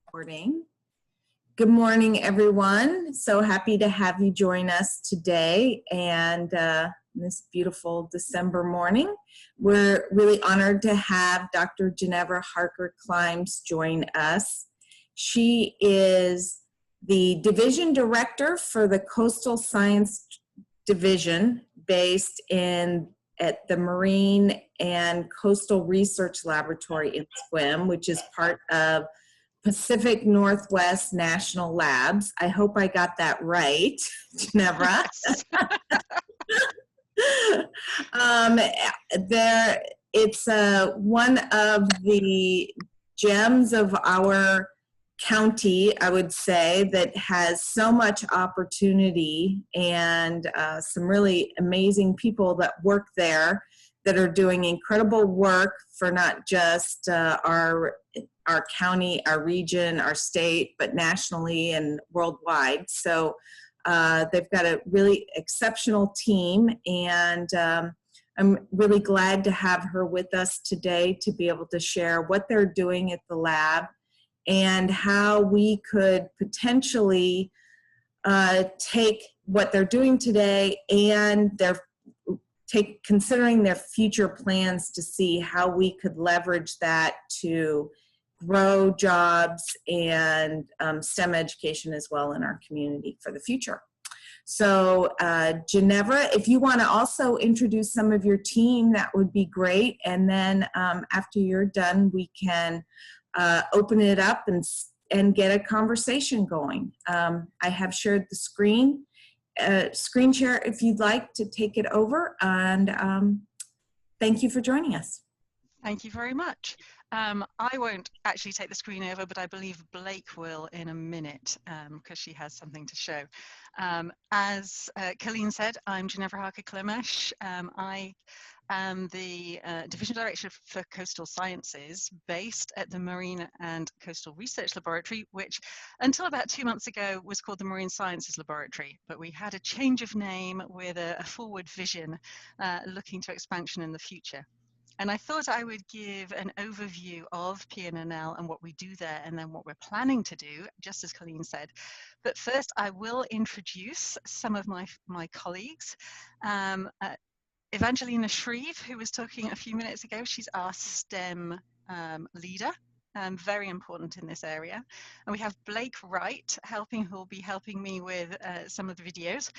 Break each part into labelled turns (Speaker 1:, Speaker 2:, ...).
Speaker 1: Recording. Good morning, everyone. So happy to have you join us today and this beautiful December morning. We're really honored to have Dr. Genevra Harker Klimes join us. She is the Division Director for the Coastal Science Division based at the Marine and Coastal Research Laboratory in SWIM, which is part of Pacific Northwest National Labs. I hope I got that right, Genevra. It's one of the gems of our county, I would say, that has so much opportunity and some really amazing people that work there that are doing incredible work for not just our county, our region, our state, but nationally and worldwide. So they've got a really exceptional team, and I'm really glad to have her with us today to be able to share what they're doing at the lab and how we could potentially take what they're doing today and considering their future plans to see how we could leverage that to grow jobs and STEM education as well in our community for the future. So Genevra, if you want to also introduce some of your team, that would be great. And then after you're done, we can open it up and get a conversation going. I have shared the screen share if you'd like to take it over, and thank you for joining us.
Speaker 2: Thank you very much. I won't actually take the screen over, but I believe Blake will in a minute because she has something to show. As Colleen said, I'm Genevra Harker Klimes. I am the Division Director for Coastal Sciences based at the Marine and Coastal Research Laboratory, which until about 2 months ago was called the Marine Sciences Laboratory, but we had a change of name with a forward vision looking to expansion in the future. And I thought I would give an overview of PNNL and what we do there, and then what we're planning to do, just as Colleen said. But first, I will introduce some of my colleagues. Evangelina Shreve, who was talking a few minutes ago, she's our STEM leader, very important in this area. And we have Blake Wright who will be helping me with some of the videos.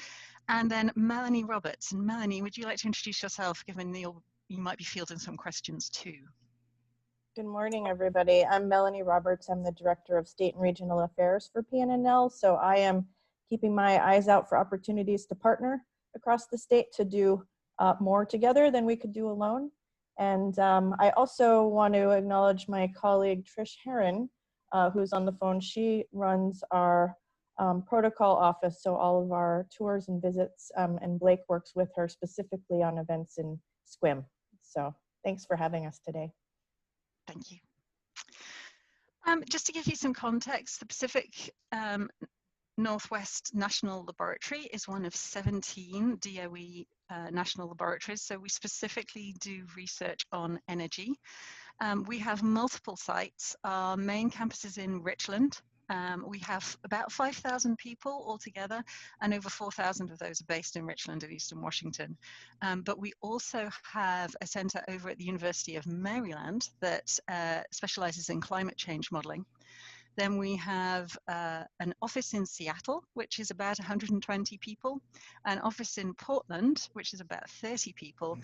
Speaker 2: And then Melanie Roberts. And Melanie, would you like to introduce yourself, given you might be fielding some questions too?
Speaker 3: Good morning, everybody. I'm Melanie Roberts. I'm the Director of State and Regional Affairs for PNNL. So I am keeping my eyes out for opportunities to partner across the state to do more together than we could do alone. And I also want to acknowledge my colleague Trish Heron, who's on the phone. She runs our protocol office, so all of our tours and visits, and Blake works with her specifically on events in SWIM. So thanks for having us today.
Speaker 2: Thank you. Just to give you some context, the Pacific Northwest National Laboratory is one of 17 DOE national laboratories. So we specifically do research on energy. We have multiple sites. Our main campus is in Richland. We have about 5,000 people altogether, and over 4,000 of those are based in Richland and Eastern Washington. But we also have a center over at the University of Maryland that specializes in climate change modeling. Then we have an office in Seattle, which is about 120 people, an office in Portland, which is about 30 people,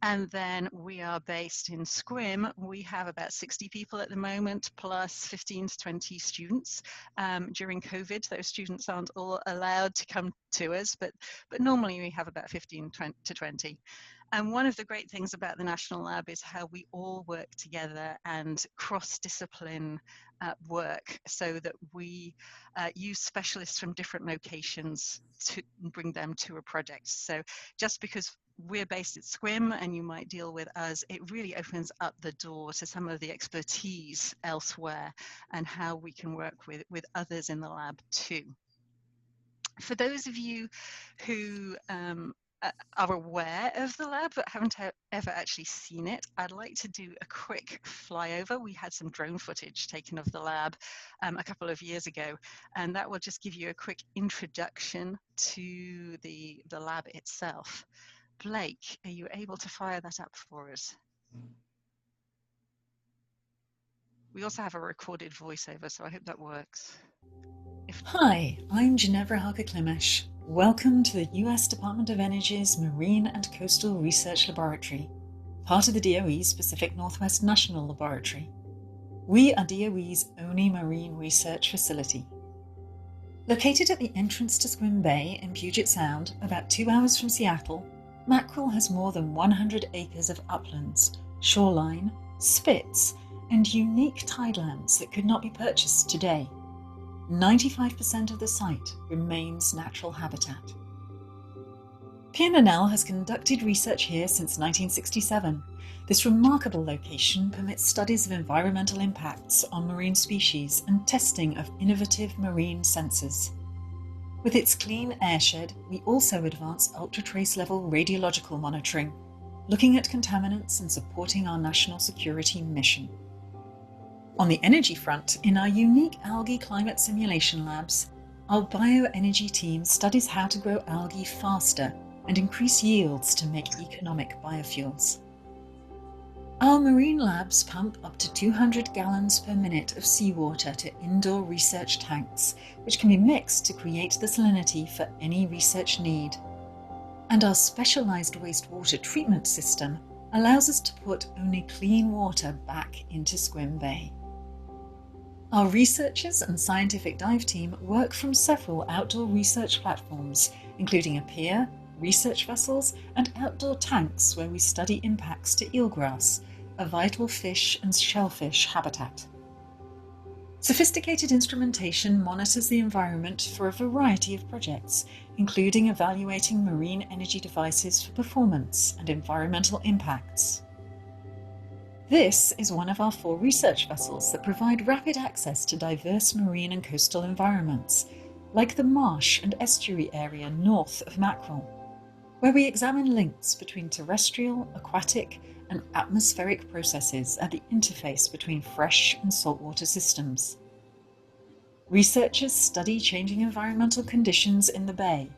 Speaker 2: and then we are based in SWIM. We have about 60 people at the moment, plus 15 to 20 students. During COVID, those students aren't all allowed to come to us, but normally we have about 15 to 20. And one of the great things about the National Lab is how we all work together and cross-discipline work, so that we use specialists from different locations to bring them to a project. So just because we're based at SWIM and you might deal with us, it really opens up the door to some of the expertise elsewhere and how we can work with others in the lab too. For those of you who are aware of the lab but haven't ever actually seen it, I'd like to do a quick flyover. We had some drone footage taken of the lab a couple of years ago, and that will just give you a quick introduction to the lab itself. Blake, are you able to fire that up for us? We also have a recorded voiceover, so I hope that works.
Speaker 4: Hi, I'm Genevra Harker Klimes. Welcome to the US Department of Energy's Marine and Coastal Research Laboratory, part of the DOE's Pacific Northwest National Laboratory. We are DOE's only marine research facility. Located at the entrance to Squim Bay in Puget Sound, about 2 hours from Seattle, Mackerel has more than 100 acres of uplands, shoreline, spits, and unique tidelands that could not be purchased today. 95% of the site remains natural habitat. PNNL has conducted research here since 1967. This remarkable location permits studies of environmental impacts on marine species and testing of innovative marine sensors. With its clean airshed, we also advance ultra-trace level radiological monitoring, looking at contaminants and supporting our national security mission. On the energy front, in our unique algae climate simulation labs, our bioenergy team studies how to grow algae faster and increase yields to make economic biofuels. Our marine labs pump up to 200 gallons per minute of seawater to indoor research tanks, which can be mixed to create the salinity for any research need. And our specialized wastewater treatment system allows us to put only clean water back into Squim Bay. Our researchers and scientific dive team work from several outdoor research platforms, including a pier, research vessels, and outdoor tanks where we study impacts to eelgrass, a vital fish and shellfish habitat. Sophisticated instrumentation monitors the environment for a variety of projects, including evaluating marine energy devices for performance and environmental impacts. This is one of our 4 research vessels that provide rapid access to diverse marine and coastal environments, like the marsh and estuary area north of Mackerel, where we examine links between terrestrial, aquatic, and atmospheric processes at the interface between fresh and saltwater systems. Researchers study changing environmental conditions in the bay,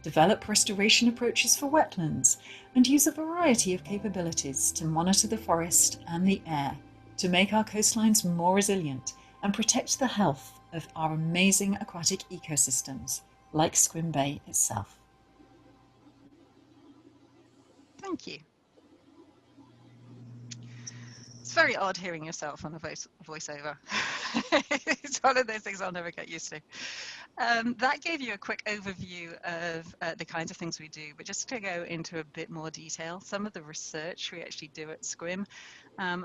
Speaker 4: develop restoration approaches for wetlands, and use a variety of capabilities to monitor the forest and the air to make our coastlines more resilient and protect the health of our amazing aquatic ecosystems, like Squim Bay itself.
Speaker 2: Thank you. It's very odd hearing yourself on a voiceover. It's one of those things I'll never get used to. That gave you a quick overview of the kinds of things we do, but just to go into a bit more detail, some of the research we actually do at Squim,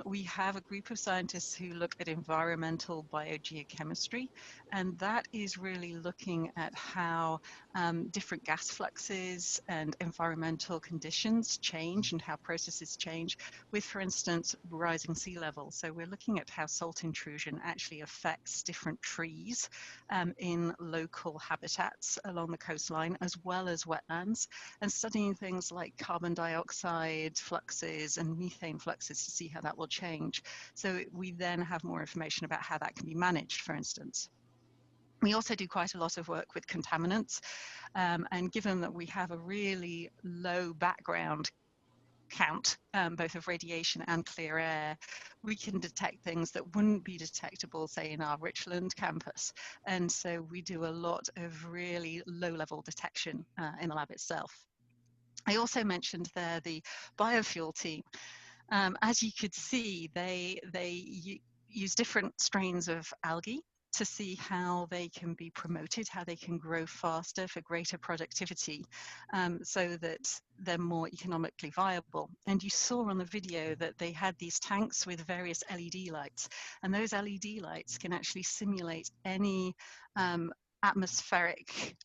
Speaker 2: we have a group of scientists who look at environmental biogeochemistry, and that is really looking at how different gas fluxes and environmental conditions change and how processes change with, for instance, rising sea levels. So we're looking at how salt intrusion actually affects different trees in local habitats along the coastline, as well as wetlands, and studying things like carbon dioxide fluxes and methane fluxes to see how that will change. So we then have more information about how that can be managed, for instance. We also do quite a lot of work with contaminants, and given that we have a really low background count, both of radiation and clear air, we can detect things that wouldn't be detectable, say, in our Richland campus. And so we do a lot of really low-level detection in the lab itself. I also mentioned there the biofuel team. As you could see, they use different strains of algae to see how they can be promoted, how they can grow faster for greater productivity, so that they're more economically viable. And you saw on the video that they had these tanks with various LED lights, and those LED lights can actually simulate any atmospheric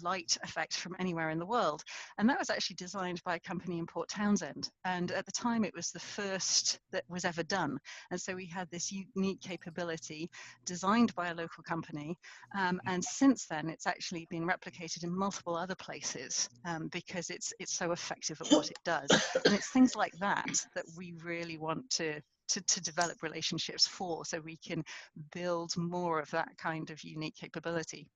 Speaker 2: light effect from anywhere in the world. And that was actually designed by a company in Port Townsend. And at the time, it was the first that was ever done. And so we had this unique capability designed by a local company. And since then, it's actually been replicated in multiple other places because it's so effective at what it does. And it's things like that that we really want to develop relationships for, so we can build more of that kind of unique capability.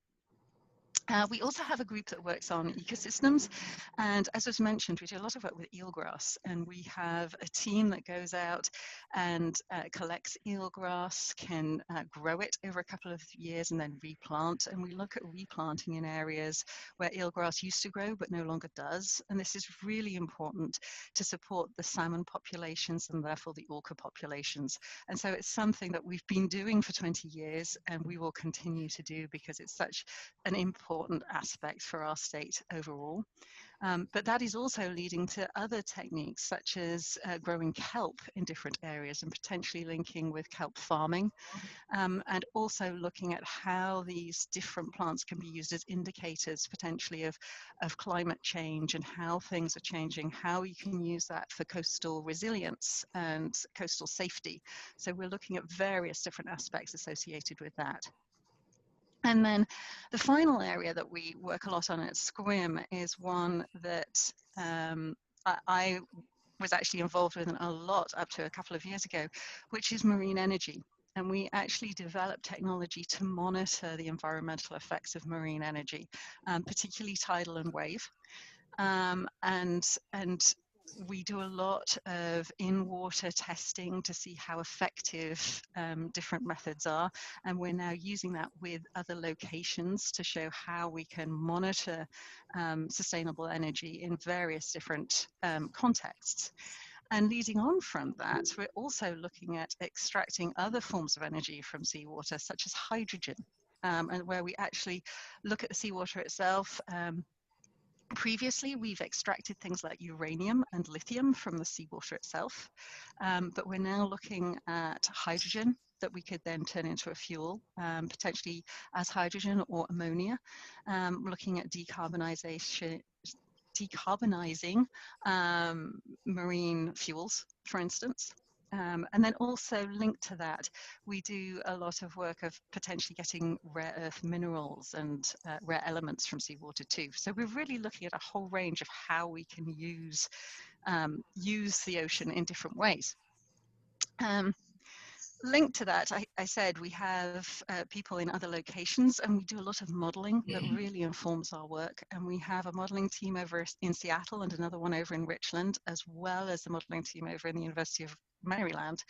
Speaker 2: We also have a group that works on ecosystems, and as was mentioned, we do a lot of work with eelgrass, and we have a team that goes out and collects eelgrass, can grow it over a couple of years and then replant, and we look at replanting in areas where eelgrass used to grow but no longer does, and this is really important to support the salmon populations and therefore the orca populations. And so it's something that we've been doing for 20 years and we will continue to do because it's such an important aspect for our state overall. But that is also leading to other techniques such as growing kelp in different areas and potentially linking with kelp farming, and also looking at how these different plants can be used as indicators potentially of climate change and how things are changing, how you can use that for coastal resilience and coastal safety. So we're looking at various different aspects associated with that. And then the final area that we work a lot on at SCWIM is one that I was actually involved with a lot up to a couple of years ago, which is marine energy. And we actually developed technology to monitor the environmental effects of marine energy, particularly tidal and wave. And we do a lot of in-water testing to see how effective different methods are. And we're now using that with other locations to show how we can monitor sustainable energy in various different contexts. And leading on from that, we're also looking at extracting other forms of energy from seawater, such as hydrogen, and where we actually look at the seawater itself. Previously, we've extracted things like uranium and lithium from the seawater itself, but we're now looking at hydrogen that we could then turn into a fuel, potentially as hydrogen or ammonia, looking at decarbonizing marine fuels, for instance. And then also linked to that, we do a lot of work of potentially getting rare earth minerals and rare elements from seawater too. So we're really looking at a whole range of how we can use the ocean in different ways. Linked to that, I said we have people in other locations, and we do a lot of modeling that really informs our work. And we have a modeling team over in Seattle and another one over in Richland, as well as the modeling team over in the University of Maryland,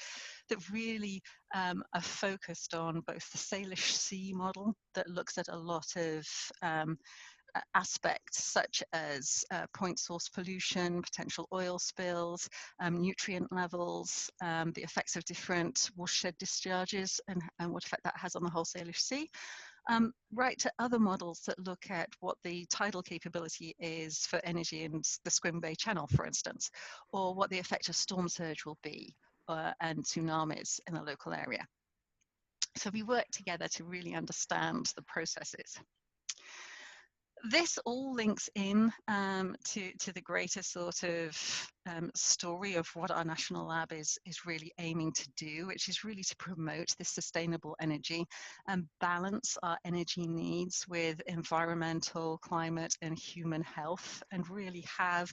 Speaker 2: that really are focused on both the Salish Sea model that looks at a lot of aspects such as point source pollution, potential oil spills, nutrient levels, the effects of different watershed discharges and what effect that has on the whole Salish Sea, right to other models that look at what the tidal capability is for energy in the Squim Bay Channel, for instance, or what the effect of storm surge will be and tsunamis in a local area. So we work together to really understand the processes. This all links in to the greater sort of story of what our national lab is really aiming to do, which is really to promote this sustainable energy and balance our energy needs with environmental, climate, and human health, and really have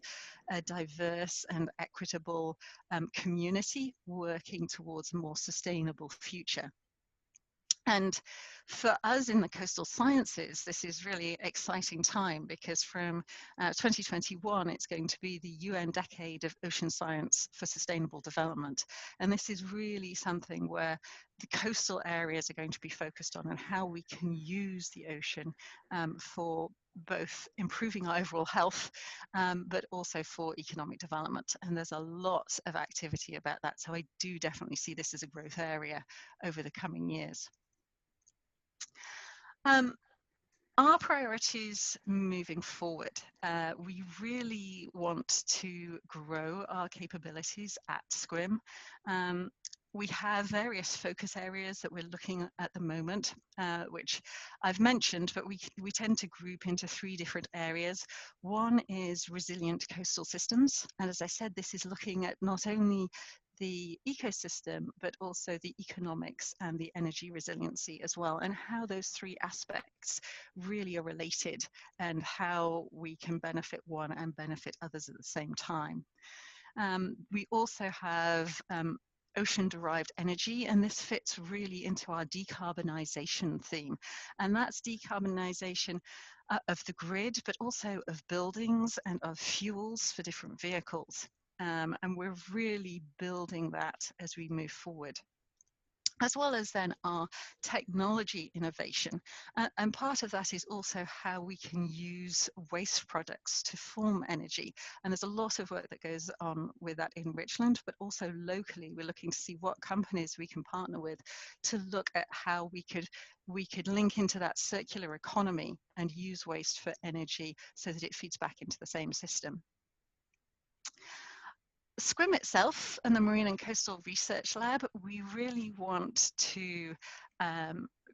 Speaker 2: a diverse and equitable community working towards a more sustainable future. And for us in the coastal sciences, this is really exciting time because from 2021, it's going to be the UN Decade of Ocean Science for Sustainable Development. And this is really something where the coastal areas are going to be focused on and how we can use the ocean for both improving our overall health, but also for economic development. And there's a lot of activity about that. So I do definitely see this as a growth area over the coming years. Our priorities moving forward, we really want to grow our capabilities at SCWIM. We have various focus areas that we're looking at the moment, which I've mentioned, but we tend to group into 3 different areas. One is resilient coastal systems. And as I said, this is looking at not only the ecosystem, but also the economics and the energy resiliency as well, and how those 3 aspects really are related and how we can benefit one and benefit others at the same time. We also have ocean-derived energy, and this fits really into our decarbonisation theme. And that's decarbonisation of the grid, but also of buildings and of fuels for different vehicles. And we're really building that as we move forward, as well as then our technology innovation. And part of that is also how we can use waste products to form energy. And there's a lot of work that goes on with that in Richland, but also locally, we're looking to see what companies we can partner with to look at how we could link into that circular economy and use waste for energy so that it feeds back into the same system. SCRIM itself and the Marine and Coastal Research Lab, we really want to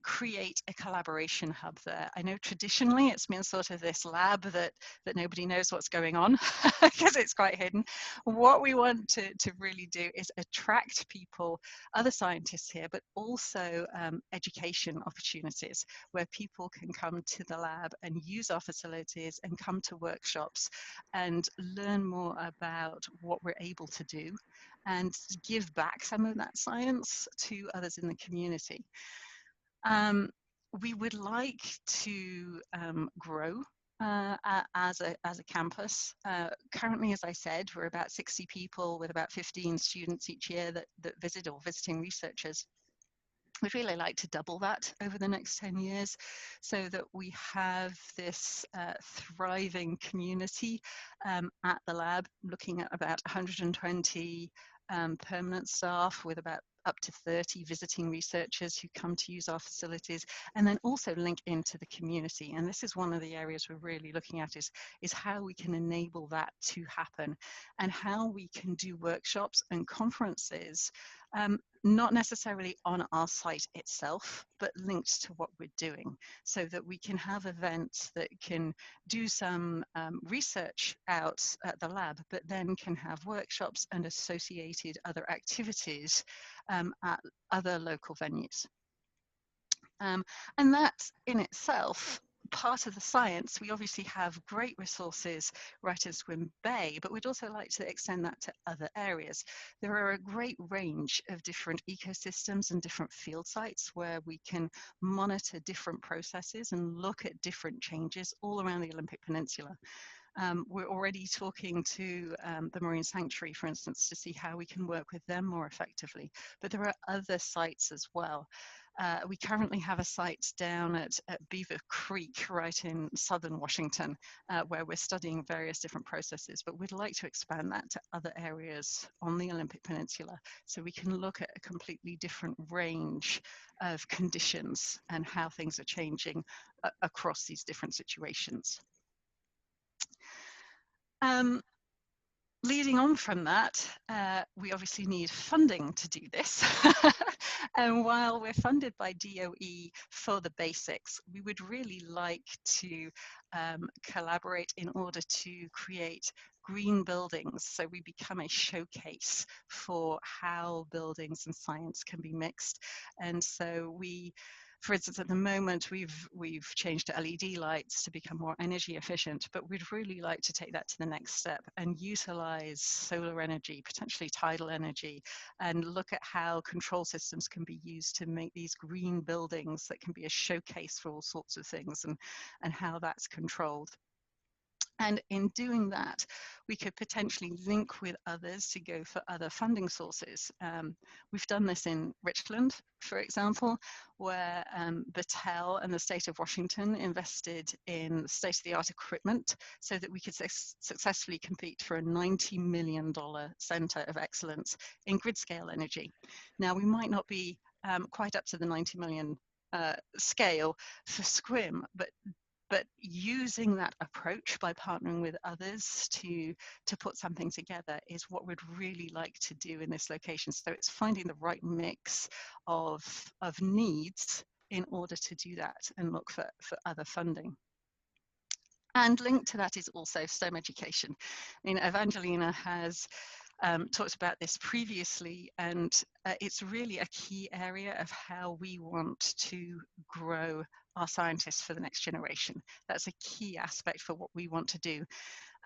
Speaker 2: create a collaboration hub there. I know traditionally it's been sort of this lab that nobody knows what's going on because it's quite hidden. What we want to really do is attract people, other scientists here, but also education opportunities where people can come to the lab and use our facilities and come to workshops and learn more about what we're able to do and give back some of that science to others in the community. We would like to grow as a campus. Currently, as I said, we're about 60 people with about 15 students each year that visit, or visiting researchers. We'd really like to double that over the next 10 years so that we have this thriving community at the lab, looking at about 120 permanent staff with about up to 30 visiting researchers who come to use our facilities, and then also link into the community. And this is one of the areas we're really looking at is how we can enable that to happen and how we can do workshops and conferences, not necessarily on our site itself, but linked to what we're doing, so that we can have events that can do some research out at the lab, but then can have workshops and associated other activities at other local venues. And that in itself, part of the science, we obviously have great resources right in Swim Bay, but we'd also like to extend that to other areas. There are a great range of different ecosystems and different field sites where we can monitor different processes and look at different changes all around the Olympic Peninsula. We're already talking to the Marine Sanctuary, for instance, to see how we can work with them more effectively. But there are other sites as well. We currently have a site down at Beaver Creek, right in southern Washington, where we're studying various different processes, but we'd like to expand that to other areas on the Olympic Peninsula so we can look at a completely different range of conditions and how things are changing across these different situations. Leading on from that, we obviously need funding to do this. And while we're funded by DOE for the basics, we would really like to collaborate in order to create green buildings, so we become a showcase for how buildings and science can be mixed. And so we, for instance, at the moment, we've changed to LED lights to become more energy efficient, but we'd really like to take that to the next step and utilize solar energy, potentially tidal energy, and look at how control systems can be used to make these green buildings that can be a showcase for all sorts of things, and how that's controlled. And in doing that, we could potentially link with others to go for other funding sources. We've done this in Richland, for example, where Battelle and the state of Washington invested in state-of-the-art equipment so that we could successfully compete for a $90 million center of excellence in grid-scale energy. Now, we might not be quite up to the 90 million scale for SCRIM, but but using that approach by partnering with others to put something together is what we'd really like to do in this location. So it's finding the right mix of needs in order to do that and look for other funding. And linked to that is also STEM education. I mean, Evangelina has talked about this previously, and it's really a key area of how we want to grow our scientists for the next generation. That's a key aspect for what we want to do.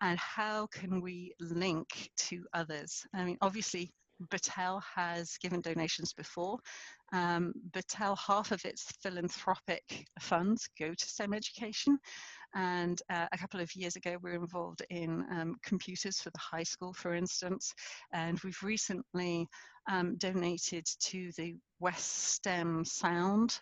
Speaker 2: And how can we link to others? I mean, obviously, Battelle has given donations before. Battelle, half of its philanthropic funds go to STEM education. And a couple of years ago, we were involved in computers for the high school, for instance. And we've recently donated to the West STEM Sound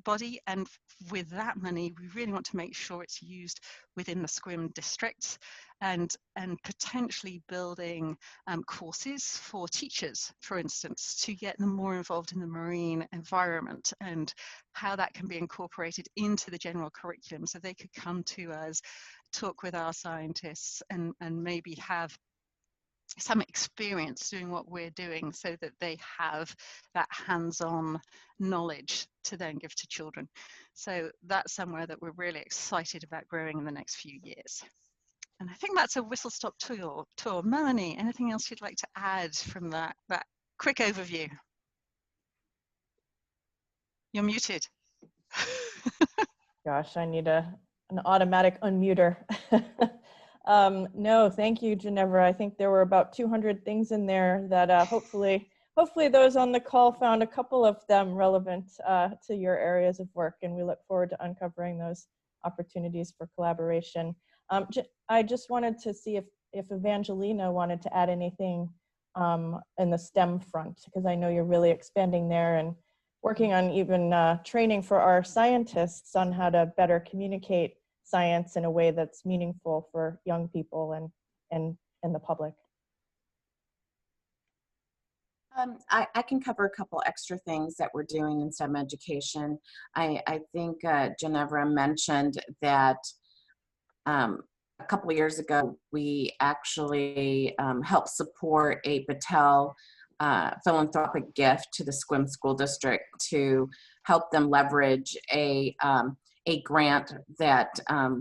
Speaker 2: body, and with that money we really want to make sure it's used within the SCWM districts, and potentially building courses for teachers, for instance, to get them more involved in the marine environment and how that can be incorporated into the general curriculum, so they could come to us, talk with our scientists, and maybe have some experience doing what we're doing, so that they have that hands-on knowledge to then give to children. So that's somewhere that we're really excited about growing in the next few years. And I think that's a whistle-stop tour. Melanie, anything else you'd like to add from that quick overview? You're muted.
Speaker 3: Gosh, I need an automatic unmuter. No, thank you, Genevra. I think there were about 200 things in there that hopefully those on the call found a couple of them relevant to your areas of work, and we look forward to uncovering those opportunities for collaboration. I just wanted to see if Evangelina wanted to add anything in the STEM front, because I know you're really expanding there and working on even training for our scientists on how to better communicate science in a way that's meaningful for young people and the public.
Speaker 5: I can cover a couple extra things that we're doing in STEM education. I think Genevra mentioned that a couple of years ago, we actually helped support a Battelle philanthropic gift to the SCWM School District to help them leverage a grant that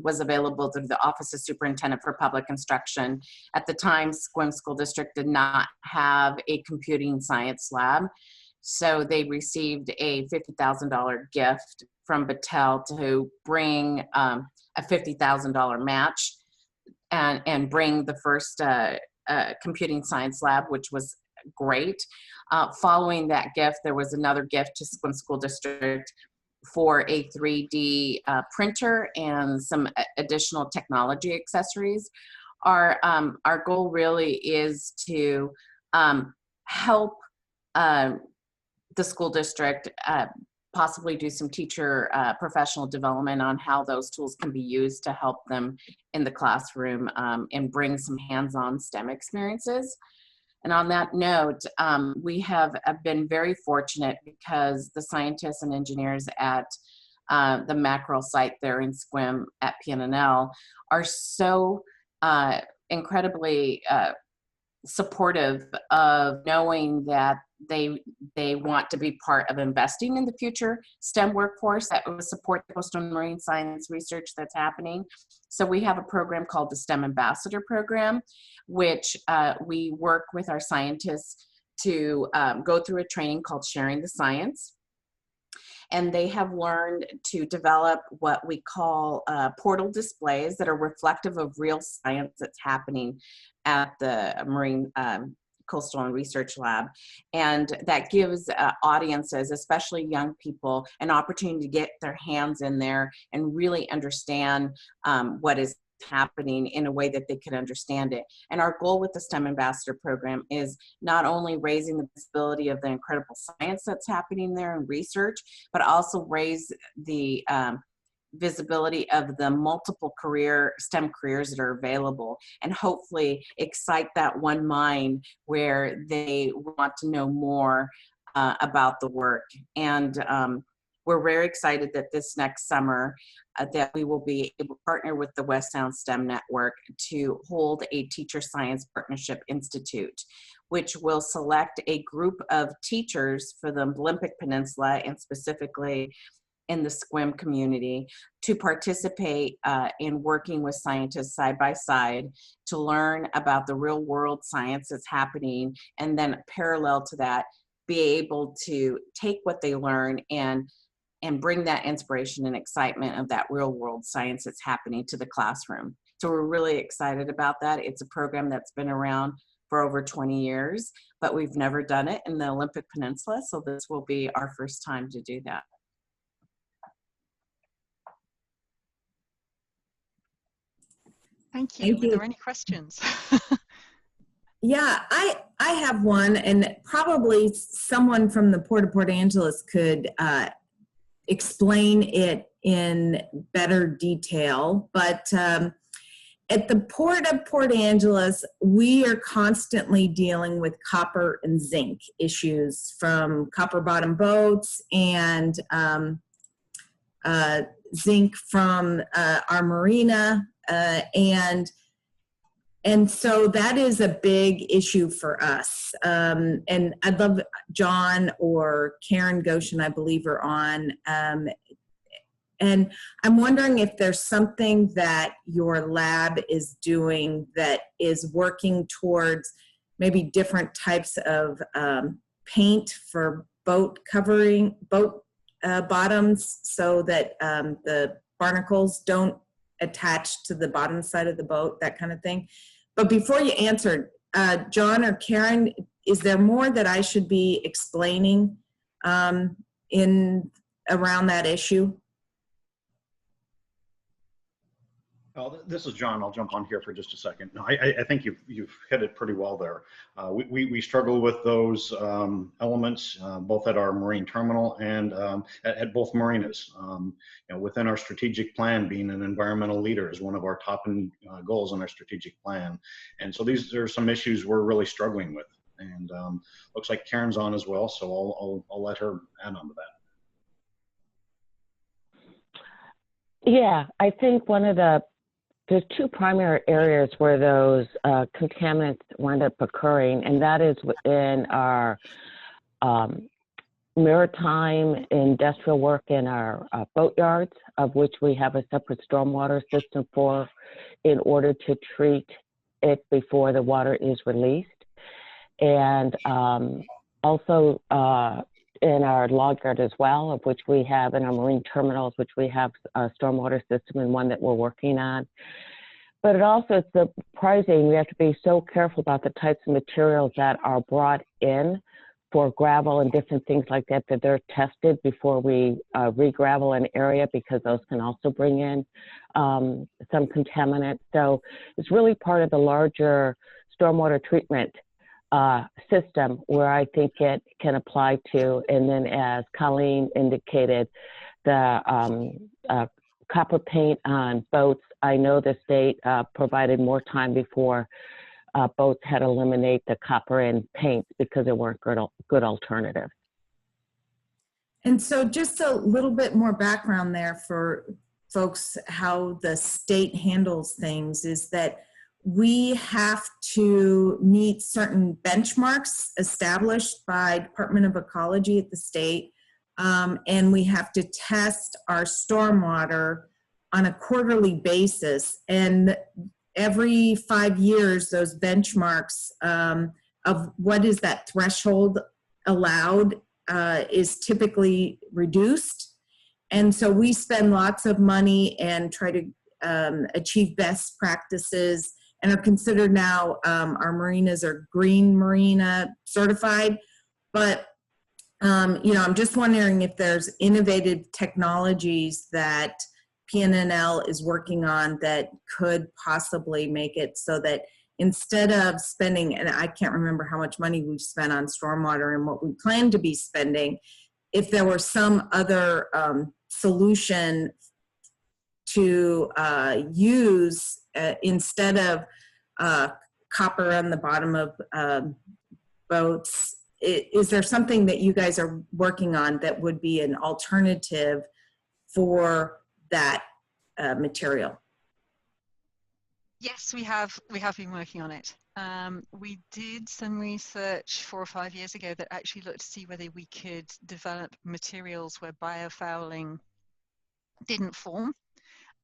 Speaker 5: was available through the Office of Superintendent for Public Instruction. At the time, SCWM School District did not have a computing science lab, so they received a $50,000 gift from Battelle to bring a $50,000 match and bring the first computing science lab, which was great. Following that gift, there was another gift to SCWM School District for a 3D printer and some additional technology accessories. Our goal really is to help the school district possibly do some teacher professional development on how those tools can be used to help them in the classroom and bring some hands-on STEM experiences. And on that note, we have been very fortunate because the scientists and engineers at the mackerel site there in SCWM at PNNL are so incredibly supportive of knowing that they want to be part of investing in the future STEM workforce that will support the coastal marine science research that's happening. So we have a program called the STEM Ambassador Program, which we work with our scientists to go through a training called Sharing the Science. And they have learned to develop what we call portal displays that are reflective of real science that's happening at the Marine Coastal and Research Lab. And that gives audiences, especially young people, an opportunity to get their hands in there and really understand what is happening in a way that they could understand it. And our goal with the STEM Ambassador Program is not only raising the visibility of the incredible science that's happening there in research, but also raise the visibility of the multiple STEM careers that are available, and hopefully excite that one mind where they want to know more about the work. And we're very excited that this next summer that we will be able to partner with the West Sound STEM Network to hold a Teacher Science Partnership Institute, which will select a group of teachers for the Olympic Peninsula and specifically in the SQUIM community to participate in working with scientists side by side to learn about the real world science that's happening, and then parallel to that, be able to take what they learn and bring that inspiration and excitement of that real world science that's happening to the classroom. So we're really excited about that. It's a program that's been around for over 20 years, but we've never done it in the Olympic Peninsula. So this will be our first time to do that.
Speaker 2: Thank you.
Speaker 1: Thank you.
Speaker 2: Are there any questions?
Speaker 1: Yeah, I have one, and probably someone from the Port of Port Angeles could explain it in better detail. But at the Port of Port Angeles, we are constantly dealing with copper and zinc issues from copper bottom boats and zinc from our marina, and so that is a big issue for us. And I'd love John or Karen Goshen, I believe, are on. And I'm wondering if there's something that your lab is doing that is working towards maybe different types of paint for boat bottoms so that the barnacles don't attach to the bottom side of the boat, that kind of thing. But before you answer, John or Karen, is there more that I should be explaining in around that issue?
Speaker 6: Well, this is John. I'll jump on here for just a second. No, I think you've hit it pretty well there. We struggle with those elements both at our marine terminal and at both marinas. You know, within our strategic plan, being an environmental leader is one of our top goals in our strategic plan. And so these are some issues we're really struggling with. And looks like Karen's on as well, so I'll let her add on to that.
Speaker 7: Yeah, I think there's two primary areas where those contaminants wind up occurring, and that is within our maritime industrial work in our boatyards, of which we have a separate stormwater system for in order to treat it before the water is released. And also in our log yard as well, of which we have in our marine terminals, which we have a stormwater system and one that we're working on. But it also, it's surprising, we have to be so careful about the types of materials that are brought in for gravel and different things like that, that they're tested before we re-gravel an area, because those can also bring in some contaminants. So it's really part of the larger stormwater treatment system where I think it can apply to. And then, as Colleen indicated, the copper paint on boats, I know the state provided more time before boats had to eliminate the copper in paints because there weren't good alternatives.
Speaker 1: And so just a little bit more background there for folks, how the state handles things is that we have to meet certain benchmarks established by Department of Ecology at the state, and we have to test our stormwater on a quarterly basis. And every 5 years, those benchmarks of what is that threshold allowed is typically reduced. And so we spend lots of money and try to achieve best practices, and are considered now, our marinas are green marina certified. But, you know, I'm just wondering if there's innovative technologies that PNNL is working on that could possibly make it so that instead of spending, and I can't remember how much money we've spent on stormwater and what we plan to be spending, if there were some other solution to use instead of copper on the bottom of boats is there something that you guys are working on that would be an alternative for that material?
Speaker 2: Yes, we have been working on it. We did some research 4 or 5 years ago that actually looked to see whether we could develop materials where biofouling didn't form,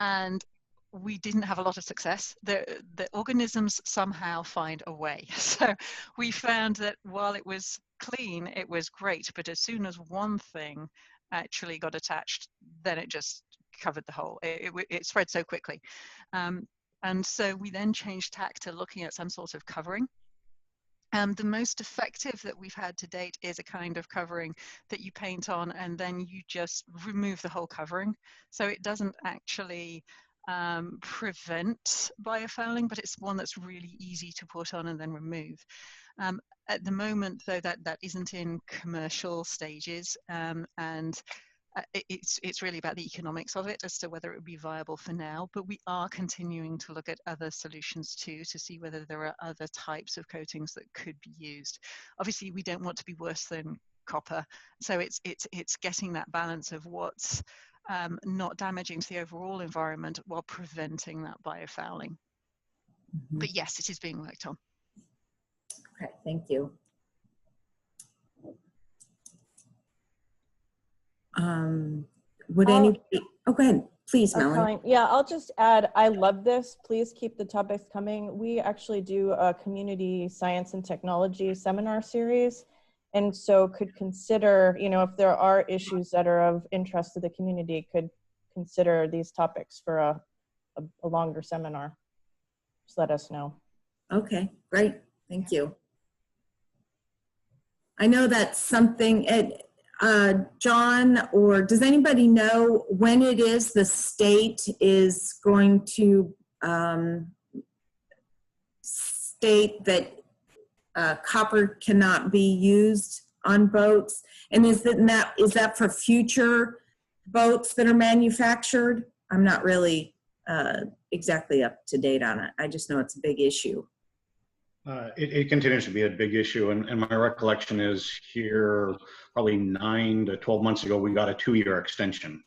Speaker 2: and we didn't have a lot of success. The organisms somehow find a way. So we found that while it was clean, it was great, but as soon as one thing actually got attached, then it just covered the whole. It spread so quickly. And so we then changed tack to looking at some sort of covering. The most effective that we've had to date is a kind of covering that you paint on and then you just remove the whole covering. So it doesn't actually prevent biofouling, but it's one that's really easy to put on and then remove. At the moment, though, that isn't in commercial stages, and it's really about the economics of it as to whether it would be viable for now, but we are continuing to look at other solutions too to see whether there are other types of coatings that could be used. Obviously, we don't want to be worse than copper, so it's getting that balance of what's not damaging to the overall environment while preventing that biofouling.
Speaker 1: Mm-hmm.
Speaker 2: But yes, it is being worked on.
Speaker 1: Okay, thank you. Would anybody, oh, go ahead, please, Melanie.
Speaker 3: Colleen, yeah, I'll just add, I love this. Please keep the topics coming. We actually do a community science and technology seminar series. And so could consider, you know, if there are issues that are of interest to the community, could consider these topics for a longer seminar. Just let us know.
Speaker 1: Okay, great, thank you. I know that's something, John, or does anybody know when it is the state is going to state that copper cannot be used on boats? And is that for future boats that are manufactured? I'm not really exactly up to date on it. I just know it's a big issue.
Speaker 6: It continues to be a big issue, and my recollection is here probably 9 to 12 months ago we got a 2-year extension,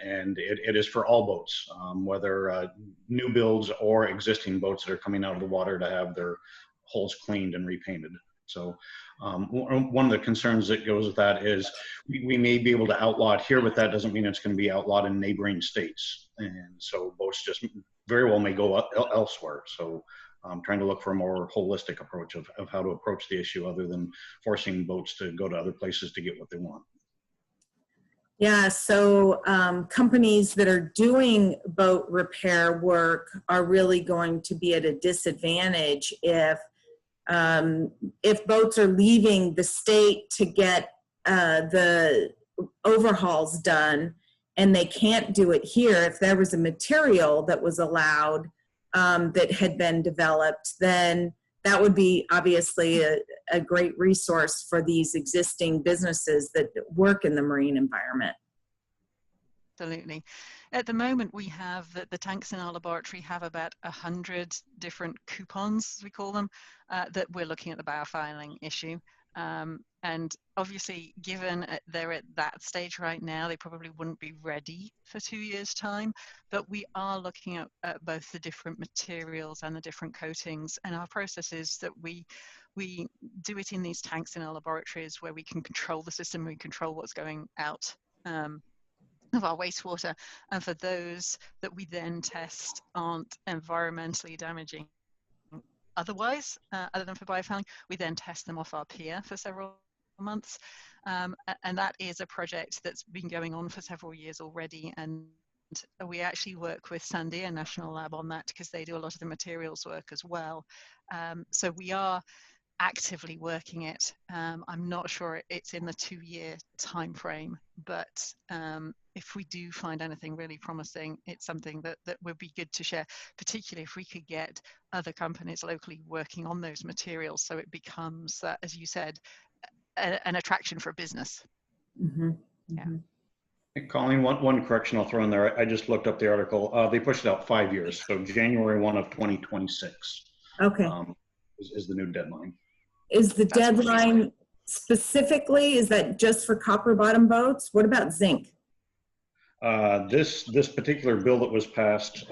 Speaker 6: and it is for all boats, whether new builds or existing boats that are coming out of the water to have their hulls cleaned and repainted. So one of the concerns that goes with that is we may be able to outlaw it here, but that doesn't mean it's going to be outlawed in neighboring states, and so boats just very well may go elsewhere. So I'm trying to look for a more holistic approach of how to approach the issue other than forcing boats to go to other places to get what they want.
Speaker 1: Yeah, so companies that are doing boat repair work are really going to be at a disadvantage if boats are leaving the state to get the overhauls done and they can't do it here. If there was a material that was allowed that had been developed, then that would be obviously a great resource for these existing businesses that work in the marine environment.
Speaker 2: Absolutely. At the moment, we have the tanks in our laboratory have about 100 different coupons, as we call them, that we're looking at the biofouling issue. And obviously, given they're at that stage right now, they probably wouldn't be ready for 2 years' time. But we are looking at both the different materials and the different coatings. And our process is that we do it in these tanks in our laboratories where we can control the system, we control what's going out of our wastewater. And for those that we then test aren't environmentally damaging otherwise, other than for biofouling, we then test them off our pier for several months. And that is a project that's been going on for several years already. And we actually work with Sandia National Lab on that because they do a lot of the materials work as well. So we are actively working it. I'm not sure it's in the 2-year time frame, but if we do find anything really promising, it's something that would be good to share, particularly if we could get other companies locally working on those materials, so it becomes, as you said, an attraction for business.
Speaker 1: Mm-hmm.
Speaker 2: Yeah.
Speaker 6: Hey, Colleen, one correction I'll throw in there. I just looked up the article. They pushed it out 5 years, so January 1 of 2026.
Speaker 1: Okay.
Speaker 6: Is the new deadline.
Speaker 1: Is the deadline specifically, is that just for copper bottom boats? What about zinc?
Speaker 6: This particular bill that was passed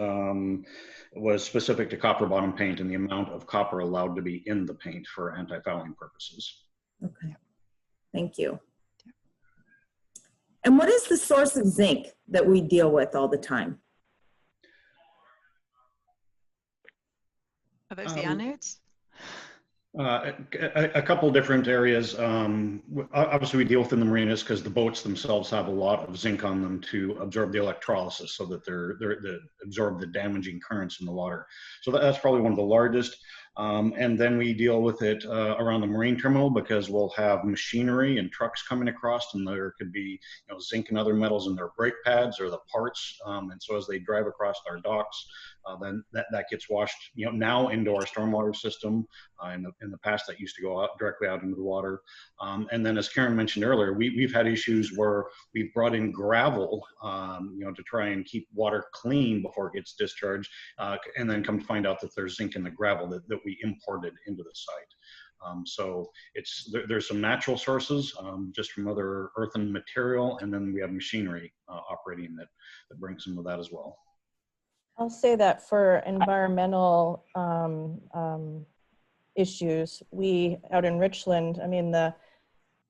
Speaker 6: was specific to copper bottom paint and the amount of copper allowed to be in the paint for anti-fouling purposes.
Speaker 1: Okay, thank you. And what is the source of zinc that we deal with all the time?
Speaker 2: Are those the anodes?
Speaker 6: A couple different areas. Obviously, we deal within the marinas because the boats themselves have a lot of zinc on them to absorb the electrolysis, so that they absorb the damaging currents in the water. So that's probably one of the largest. And then we deal with it around the marine terminal because we'll have machinery and trucks coming across, and there could be zinc and other metals in their brake pads or the parts. And so as they drive across our docks, then that gets washed now into our stormwater system. In the past, that used to go out directly out into the water. And then, as Karen mentioned earlier, we've had issues where we've brought in gravel, to try and keep water clean before it gets discharged, and then come to find out that there's zinc in the gravel that we imported into the site. So there's some natural sources just from other earthen material, and then we have machinery operating that brings some of that as well.
Speaker 3: I'll say that for environmental issues, we out in Richland, I mean, the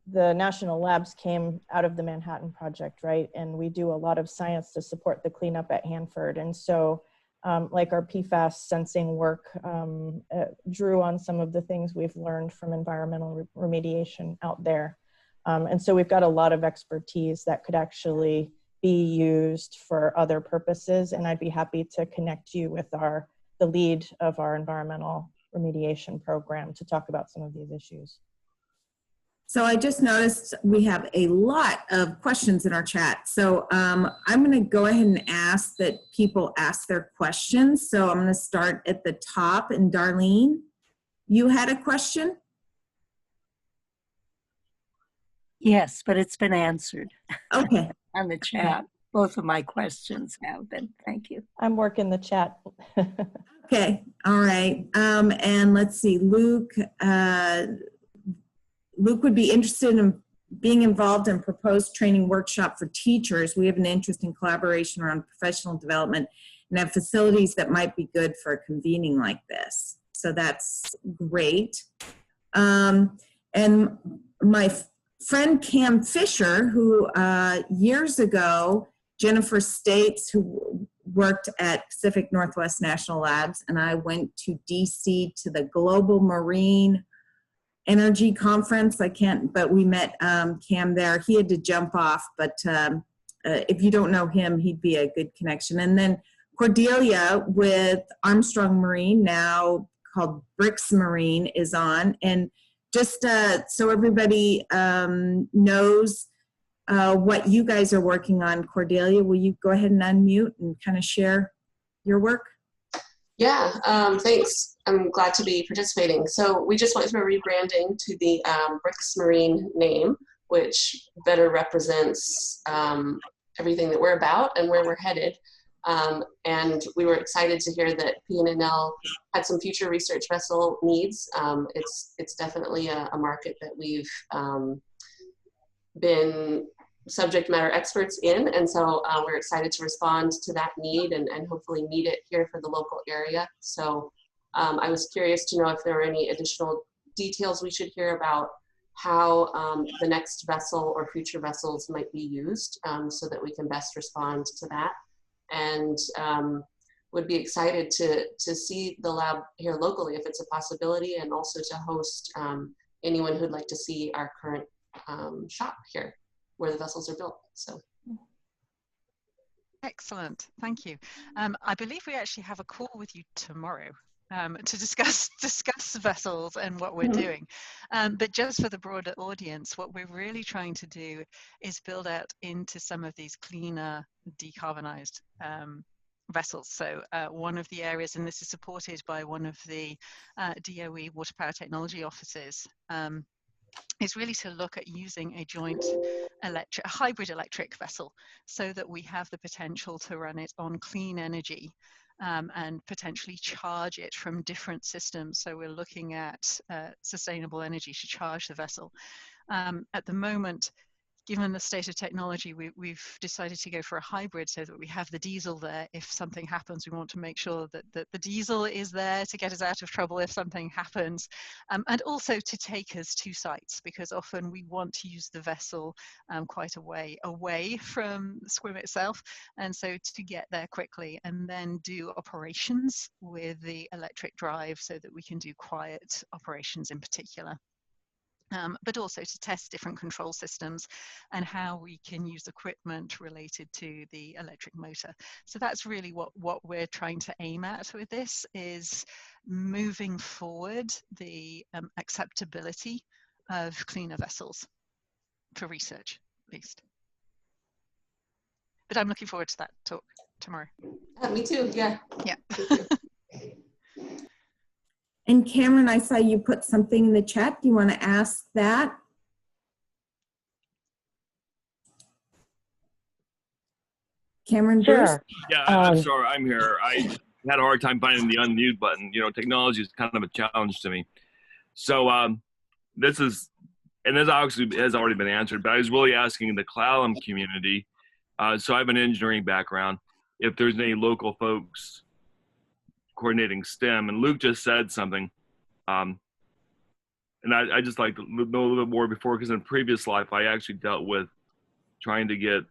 Speaker 3: national labs came out of the Manhattan Project, right? And we do a lot of science to support the cleanup at Hanford. And so like our PFAS sensing work drew on some of the things we've learned from environmental remediation out there. And so we've got a lot of expertise that could actually be used for other purposes. And I'd be happy to connect you with the lead of our environmental remediation program to talk about some of these issues.
Speaker 1: So I just noticed we have a lot of questions in our chat. So I'm going to go ahead and ask that people ask their questions. So I'm going to start at the top. And Darlene, you had a question?
Speaker 8: Yes, but it's been answered.
Speaker 1: Okay.
Speaker 8: On the chat. Both of my questions have been. Thank you.
Speaker 3: I'm working the chat.
Speaker 1: Okay. All right. And let's see, Luke. Luke would be interested in being involved in proposed training workshop for teachers. We have an interest in collaboration around professional development and have facilities that might be good for a convening like this. So that's great. And my friend Cam Fisher, who years ago, Jennifer States, who worked at Pacific Northwest National Labs, and I went to DC to the Global Marine Energy Conference. But we met Cam there. He had to jump off, but if you don't know him, he'd be a good connection. And then Cordelia with Armstrong Marine, now called Bricks Marine, is on. And just so everybody knows what you guys are working on, Cordelia, will you go ahead and unmute and kind of share your work?
Speaker 9: Yeah, thanks. I'm glad to be participating. So we just went through a rebranding to the Bricks Marine name, which better represents everything that we're about and where we're headed. And we were excited to hear that PNNL had some future research vessel needs. It's definitely a market that we've been subject matter experts in, and so we're excited to respond to that need and hopefully meet it here for the local area. So I was curious to know if there are any additional details we should hear about how the next vessel or future vessels might be used so that we can best respond to that. And would be excited to see the lab here locally if it's a possibility, and also to host anyone who'd like to see our current shop here where the vessels are built. So.
Speaker 2: Excellent, thank you. I believe we actually have a call with you tomorrow to discuss vessels and what we're doing. But just for the broader audience, what we're really trying to do is build out into some of these cleaner, decarbonized vessels. So one of the areas, and this is supported by one of the DOE water power technology offices, is really to look at using a joint hybrid electric vessel so that we have the potential to run it on clean energy and potentially charge it from different systems. So we're looking at sustainable energy to charge the vessel. At the moment, given the state of technology, we've decided to go for a hybrid so that we have the diesel there. If something happens, we want to make sure that the diesel is there to get us out of trouble if something happens, and also to take us to sites, because often we want to use the vessel quite a way away from the SCWIM itself, and so to get there quickly and then do operations with the electric drive so that we can do quiet operations in particular. But also to test different control systems and how we can use equipment related to the electric motor. So that's really what we're trying to aim at with this, is moving forward the acceptability of cleaner vessels for research, at least. But I'm looking forward to that talk tomorrow.
Speaker 9: Me too, yeah.
Speaker 2: Yeah.
Speaker 1: And Cameron, I saw you put something in the chat. Do you want to ask that? Cameron Bruce?
Speaker 7: Sure.
Speaker 10: Yeah, I'm sorry, I'm here. I had a hard time finding the unmute button. You know, technology is kind of a challenge to me. So this obviously has already been answered, but I was really asking the Clallam community. So I have an engineering background. If there's any local folks coordinating STEM, and Luke just said something, and I just like to know a little bit more before, because in a previous life I actually dealt with trying to get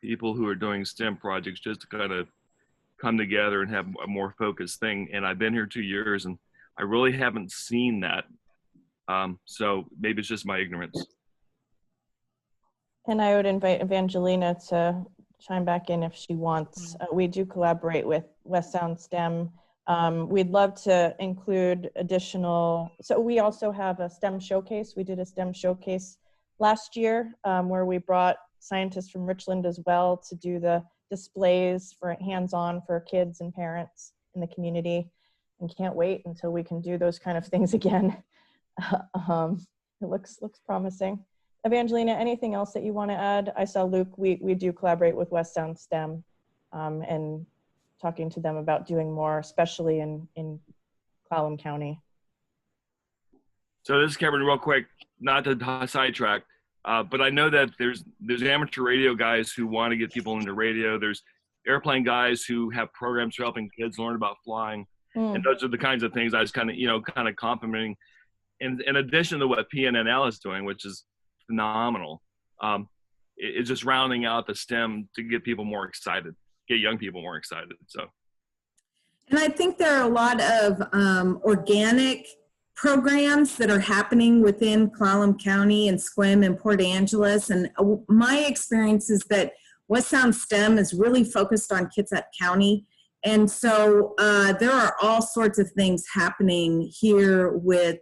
Speaker 10: people who are doing STEM projects just to kind of come together and have a more focused thing. And I've been here 2 years and I really haven't seen that. So maybe it's just my ignorance.
Speaker 3: And I would invite Evangelina to chime back in if she wants. We do collaborate with West Sound STEM. We'd love to include additional, so we also have a STEM showcase. We did a STEM showcase last year where we brought scientists from Richland as well to do the displays for hands-on for kids and parents in the community, and can't wait until we can do those kind of things again. It looks promising. Evangelina, anything else that you want to add? I saw Luke, we do collaborate with West Sound STEM and talking to them about doing more, especially in Clallam County.
Speaker 10: So this is Cameron, real quick, not to sidetrack, but I know that there's amateur radio guys who want to get people into radio. There's airplane guys who have programs for helping kids learn about flying. And those are the kinds of things I was kind of complimenting. In addition to what PNNL is doing, which is phenomenal, it's just rounding out the STEM to get people more excited, get young people more excited. So,
Speaker 1: and I think there are a lot of organic programs that are happening within Clallam County and SCWIM and Port Angeles. And my experience is that West Sound STEM is really focused on Kitsap County. And so there are all sorts of things happening here with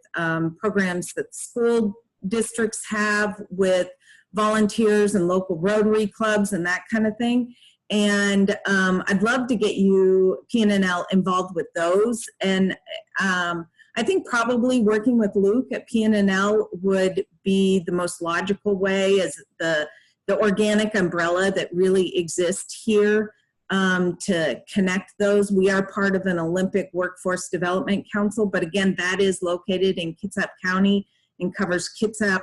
Speaker 1: programs that school districts have with volunteers and local Rotary clubs and that kind of thing. And I'd love to get you, PNNL, involved with those. And I think probably working with Luke at PNNL would be the most logical way, as the organic umbrella that really exists here to connect those. We are part of an Olympic Workforce Development Council, but again, that is located in Kitsap County and covers Kitsap,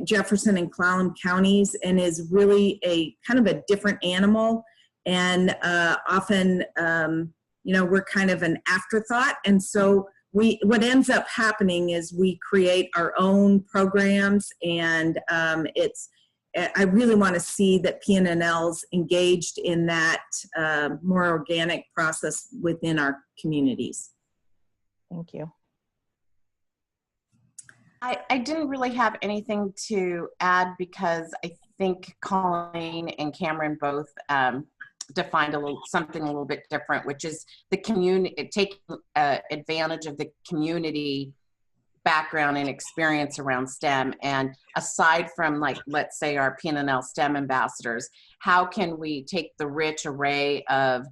Speaker 1: Jefferson, and Clallam counties, and is really a kind of a different animal. And often, we're kind of an afterthought. And so what ends up happening is we create our own programs, and I really want to see that PNNLs engaged in that more organic process within our communities.
Speaker 3: Thank you.
Speaker 5: I didn't really have anything to add because I think Colleen and Cameron both defined something a little bit different, which is the community, taking advantage of the community background and experience around STEM. And aside from, like, let's say our PNNL STEM ambassadors, how can we take the rich array of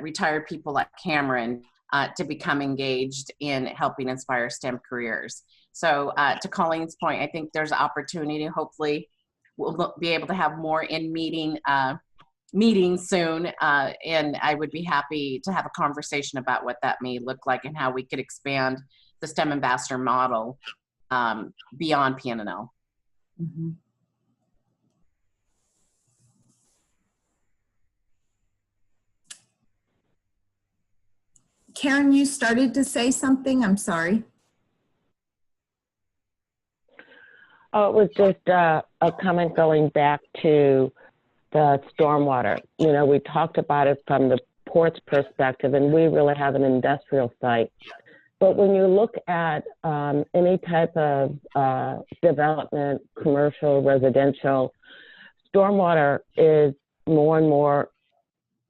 Speaker 5: retired people like Cameron to become engaged in helping inspire STEM careers? So to Colleen's point, I think there's opportunity. Hopefully we'll be able to have more in-meeting meeting soon, and I would be happy to have a conversation about what that may look like and how we could expand the STEM ambassador model beyond PNNL.
Speaker 1: Mm-hmm. Karen, you started to say something. I'm sorry.
Speaker 7: Oh, it was just a comment going back to the stormwater. You know, we talked about it from the port's perspective, and we really have an industrial site. But when you look at any type of development, commercial, residential, stormwater is more and more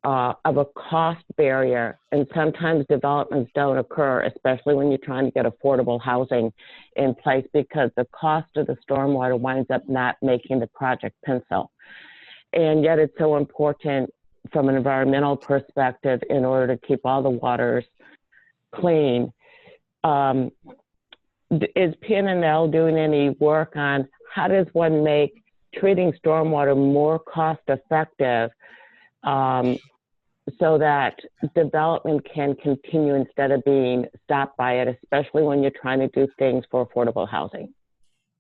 Speaker 7: of a cost barrier, and sometimes developments don't occur, especially when you're trying to get affordable housing in place, because the cost of the stormwater winds up not making the project pencil. And yet it's so important from an environmental perspective in order to keep all the waters clean. Is PNNL doing any work on how does one make treating stormwater more cost effective so that development can continue instead of being stopped by it, especially when you're trying to do things for affordable housing?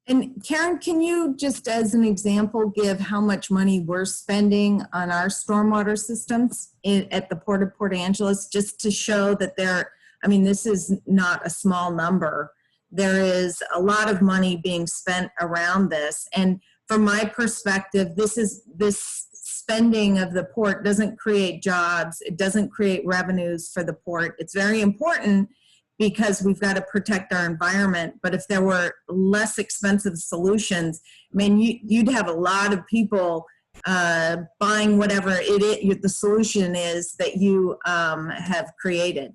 Speaker 1: And Karen, can you just as an example give how much money we're spending on our stormwater systems at the Port of Port Angeles, just to show that I mean, this is not a small number. There is a lot of money being spent around this. And from my perspective, this spending of the port doesn't create jobs. It doesn't create revenues for the port. It's very important because we've got to protect our environment. But if there were less expensive solutions, I mean, you'd have a lot of people buying whatever the solution is that you have created.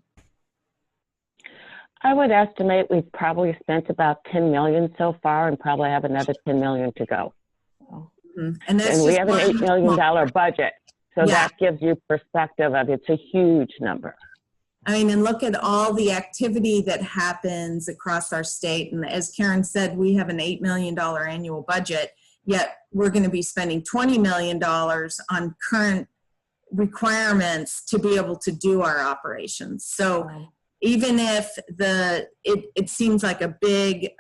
Speaker 7: I would estimate we've probably spent about 10 million so far and probably have another 10 million to go.
Speaker 1: Mm-hmm. And
Speaker 7: we have an $8 million budget. So that gives you perspective of it's a huge number.
Speaker 1: I mean, and look at all the activity that happens across our state. And as Karen said, we have an $8 million annual budget, yet we're going to be spending $20 million on current requirements to be able to do our operations. So even if it seems like a big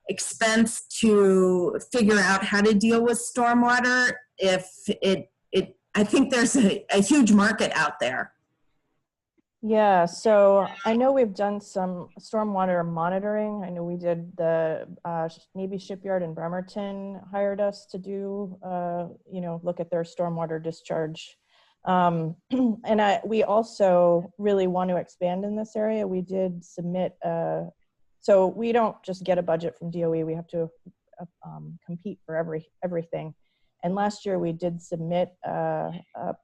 Speaker 1: expense to figure out how to deal with stormwater, I think there's a huge market out there.
Speaker 3: Yeah, so I know we've done some stormwater monitoring. I know we did the Navy Shipyard in Bremerton hired us to do, look at their stormwater discharge. And we also really want to expand in this area. We did submit, so we don't just get a budget from DOE, we have to compete for everything. And last year we did submit a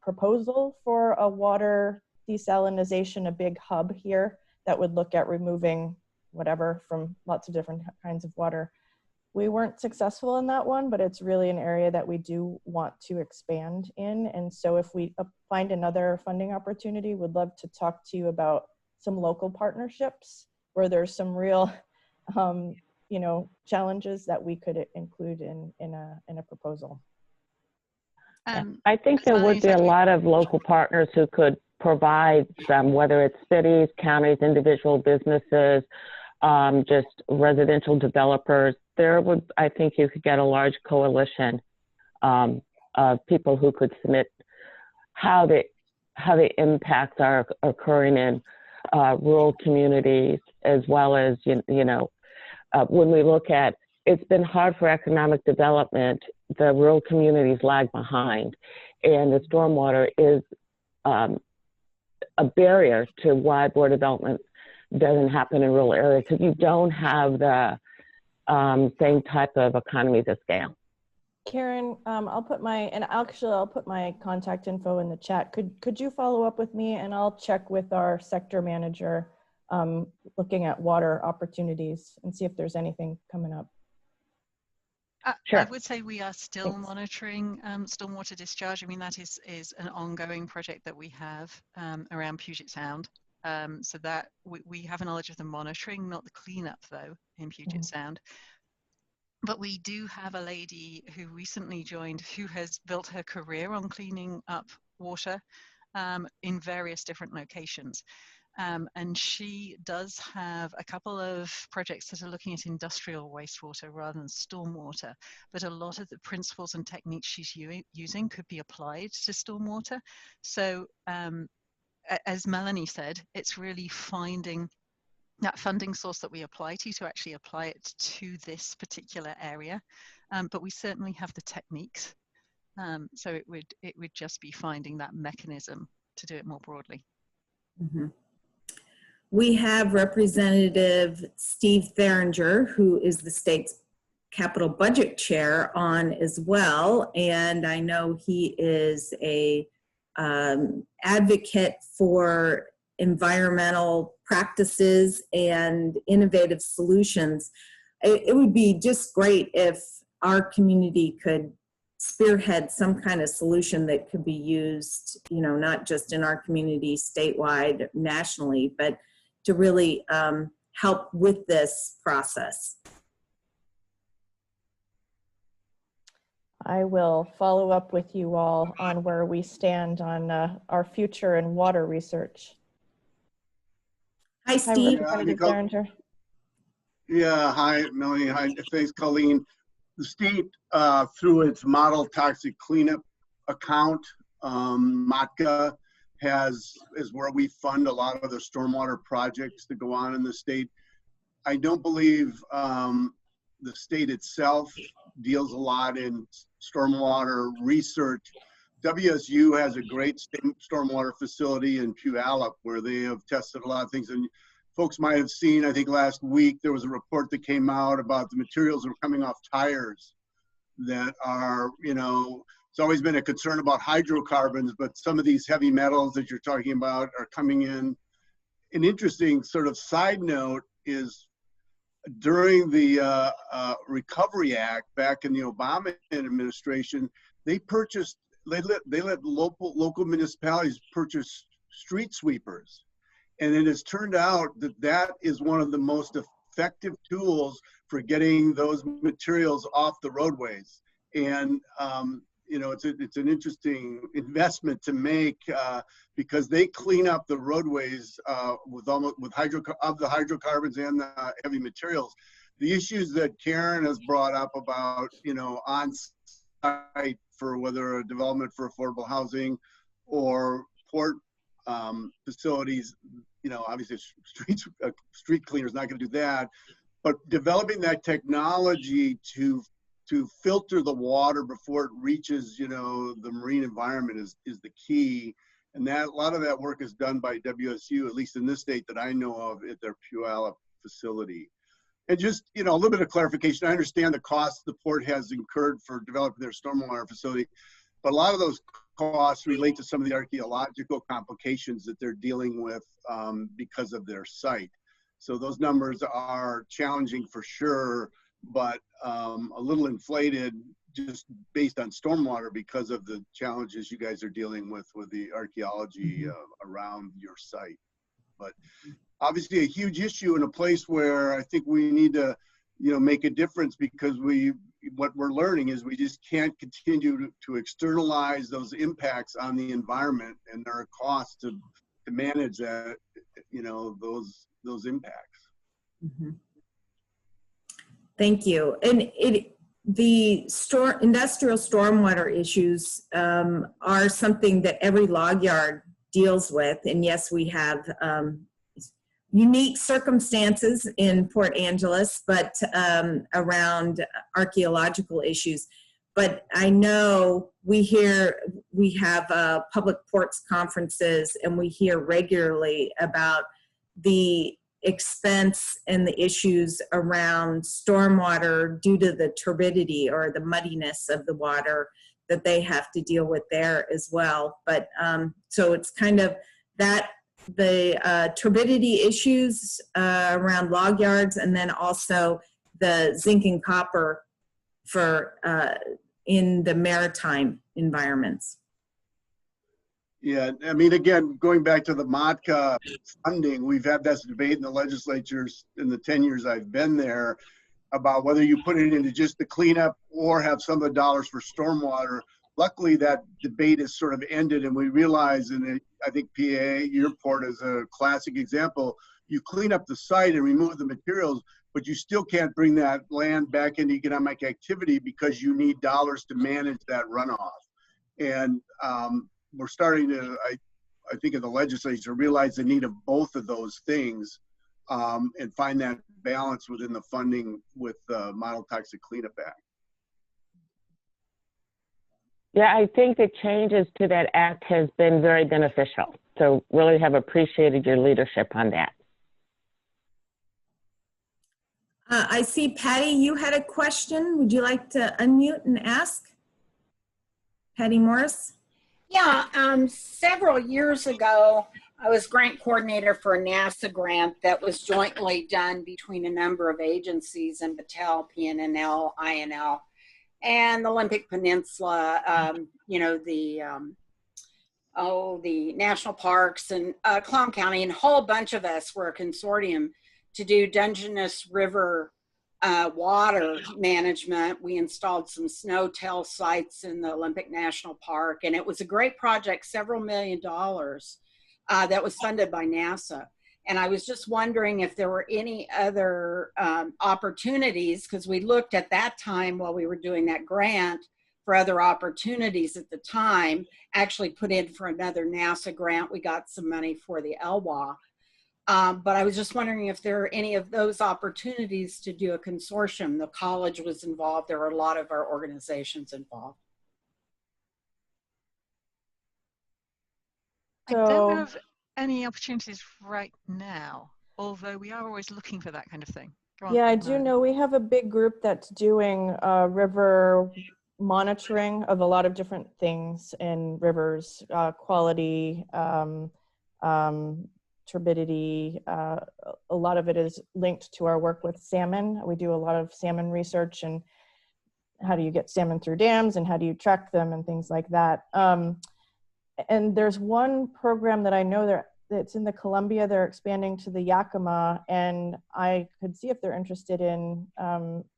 Speaker 3: proposal for a water desalinization, a big hub here that would look at removing whatever from lots of different kinds of water. We weren't successful in that one, but it's really an area that we do want to expand in. And so if we find another funding opportunity, we'd love to talk to you about some local partnerships where there's some real, challenges that we could include in a proposal.
Speaker 7: I think there would be a lot of local partners who could provide them, whether it's cities, counties, individual businesses, just residential developers. I think you could get a large coalition of people who could submit how the impacts are occurring in rural communities, as well as, when we look at, it's been hard for economic development, the rural communities lag behind, and the stormwater is a barrier to why board development doesn't happen in rural areas, because you don't have the same type of economies of scale.
Speaker 3: Karen, I'll put my contact info in the chat. Could you follow up with me, and I'll check with our sector manager looking at water opportunities and see if there's anything coming up.
Speaker 7: Sure.
Speaker 2: I would say we are still monitoring stormwater discharge. I mean, that is an ongoing project that we have around Puget Sound. So that we have a knowledge of the monitoring, not the cleanup though, in Puget Sound. But we do have a lady who recently joined who has built her career on cleaning up water in various different locations. And she does have a couple of projects that are looking at industrial wastewater rather than stormwater, but a lot of the principles and techniques she's using could be applied to stormwater. So as Melanie said, it's really finding that funding source that we apply to actually apply it to this particular area. But we certainly have the techniques. So it would just be finding that mechanism to do it more broadly.
Speaker 1: Mm-hmm. We have Representative Steve Theringer, who is the state's capital budget chair, on as well. And I know he is a advocate for environmental practices and innovative solutions. It would be just great if our community could spearhead some kind of solution that could be used, you know, not just in our community, statewide, nationally, but to really help with this process.
Speaker 3: I will follow up with you all on where we stand on our future in water research.
Speaker 1: Hi, Steve.
Speaker 3: Hi, Representative Theringer.
Speaker 11: Yeah, hi, Melanie. Hi, thanks, Colleen. The state, through its model toxic cleanup account, MOTCA, is where we fund a lot of the stormwater projects that go on in the state. I don't believe the state itself deals a lot in stormwater research. WSU has a great stormwater facility in Puyallup where they have tested a lot of things. And folks might have seen, I think last week, there was a report that came out about the materials that are coming off tires that are, you know, it's always been a concern about hydrocarbons, but some of these heavy metals that you're talking about are coming in. An interesting sort of side note is during the Recovery Act back in the Obama administration, they let local municipalities purchase street sweepers. And it has turned out that that is one of the most effective tools for getting those materials off the roadways. And you know, it's an interesting investment to make because they clean up the roadways with the hydrocarbons and the heavy materials. The issues that Karen has brought up about, you know, on site for whether a development for affordable housing or port facilities, you know, obviously street cleaner is not going to do that, but developing that technology to filter the water before it reaches, you know, the marine environment is the key. And that a lot of that work is done by WSU, at least in this state that I know of, at their Puyallup facility. And just, you know, a little bit of clarification. I understand the costs the port has incurred for developing their stormwater facility, but a lot of those costs relate to some of the archaeological complications that they're dealing with because of their site. So those numbers are challenging for sure, but a little inflated just based on stormwater because of the challenges you guys are dealing with the archaeology around your site. But obviously a huge issue in a place where I think we need to, you know, make a difference, because what we're learning is we just can't continue to externalize those impacts on the environment, and there are costs to manage that, you know, those impacts.
Speaker 1: Mm-hmm. Thank you. And the industrial stormwater issues are something that every log yard deals with. And yes, we have unique circumstances in Port Angeles, but around archaeological issues. But I know we have public ports conferences, and we hear regularly about the expense and the issues around stormwater due to the turbidity or the muddiness of the water that they have to deal with there as well. But so it's kind of that, the turbidity issues around log yards, and then also the zinc and copper for in the maritime environments.
Speaker 11: Yeah, I mean, again, going back to the MOTCA funding, we've had this debate in the legislatures in the 10 years I've been there. about whether you put it into just the cleanup or have some of the dollars for stormwater. Luckily, that debate is sort of ended, and we realize, and I think PA, your port is a classic example, you clean up the site and remove the materials, but you still can't bring that land back into economic activity because you need dollars to manage that runoff. And we're starting to, I think, in the legislature, realize the need of both of those things and find that balance within the funding with the Model Toxic Cleanup Act.
Speaker 7: Yeah, I think the changes to that act has been very beneficial. So really have appreciated your leadership on that.
Speaker 1: I see, Patty, you had a question. Would you like to unmute and ask? Patty Morris?
Speaker 8: Yeah, several years ago, I was grant coordinator for a NASA grant that was jointly done between a number of agencies in Battelle, PNNL, INL, and the Olympic Peninsula, you know, the national parks and Clown County, and a whole bunch of us were a consortium to do Dungeness River water management. We installed some snow tail sites in the Olympic National Park, and it was a great project, several $1 million that was funded by NASA. And I was just wondering if there were any other opportunities, because we looked at that time while we were doing that grant for other opportunities at the time, actually put in for another NASA grant. We got some money for the LWA. But I was just wondering if there are any of those opportunities to do a consortium. The college was involved. There were a lot of our organizations involved.
Speaker 2: I don't know of any opportunities right now, although we are always looking for that kind of thing. Go on,
Speaker 3: Yeah, I do know we have a big group that's doing river monitoring of a lot of different things in rivers, quality, turbidity. A lot of it is linked to our work with salmon. We do a lot of salmon research and how do you get salmon through dams and how do you track them and things like that. And there's one program that I know that's in the Columbia, they're expanding to the Yakima, and I could see if they're interested in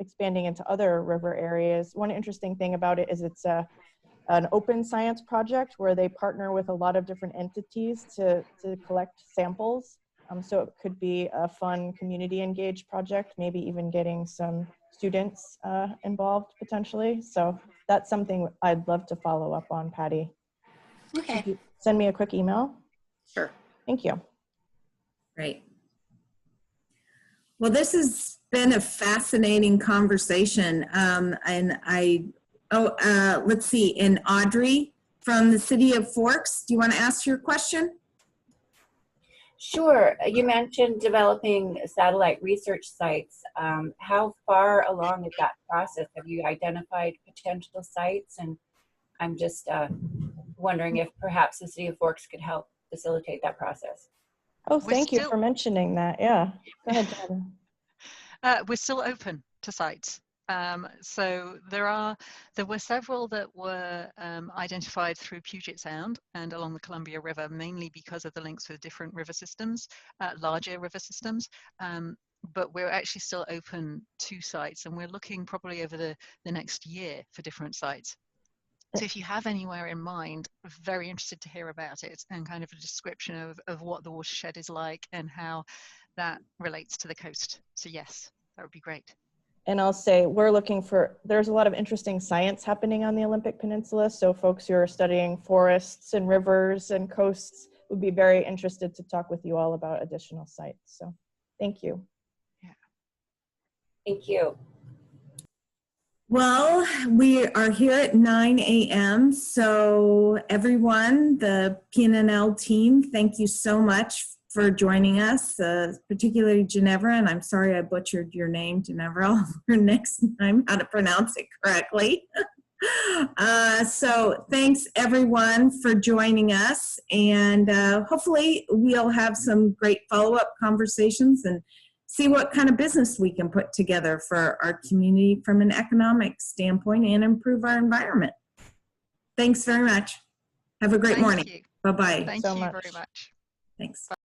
Speaker 3: expanding into other river areas. One interesting thing about it is it's an open science project where they partner with a lot of different entities to collect samples. So it could be a fun community engaged project, maybe even getting some students involved potentially. So that's something I'd love to follow up on, Patty.
Speaker 8: Okay.
Speaker 3: Could you send me a quick email?
Speaker 8: Sure.
Speaker 3: Thank you.
Speaker 1: Great. Well, this has been a fascinating conversation. Let's see, and Audrey from the City of Forks, do you want to ask your question?
Speaker 12: Sure. You mentioned developing satellite research sites. How far along is that process? Have you identified potential sites? And I'm just wondering if perhaps the City of Forks could help facilitate that process.
Speaker 3: Oh, thank you for mentioning that. Yeah, go ahead, Jen.
Speaker 2: We're still open to sites. So there were several that were identified through Puget Sound and along the Columbia River, mainly because of the links with different river systems, larger river systems. But we're actually still open to sites, and we're looking probably over the next year for different sites. So if you have anywhere in mind, very interested to hear about it and kind of a description of what the watershed is like and how that relates to the coast. So yes, that would be great.
Speaker 3: And I'll say we're looking for, there's a lot of interesting science happening on the Olympic Peninsula. So folks who are studying forests and rivers and coasts would be very interested to talk with you all about additional sites. So thank you.
Speaker 2: Yeah.
Speaker 12: Thank you.
Speaker 1: Well, we are here at 9 a.m. So everyone, the PNNL team, thank you so much for joining us, particularly Genevra, and I'm sorry I butchered your name, Genevra. I'll learn next time how to pronounce it correctly. So thanks everyone for joining us, and hopefully we'll have some great follow-up conversations and see what kind of business we can put together for our community from an economic standpoint and improve our environment. Thanks very much. Have a great morning. Bye-bye.
Speaker 2: Thank you very much.
Speaker 1: Thanks.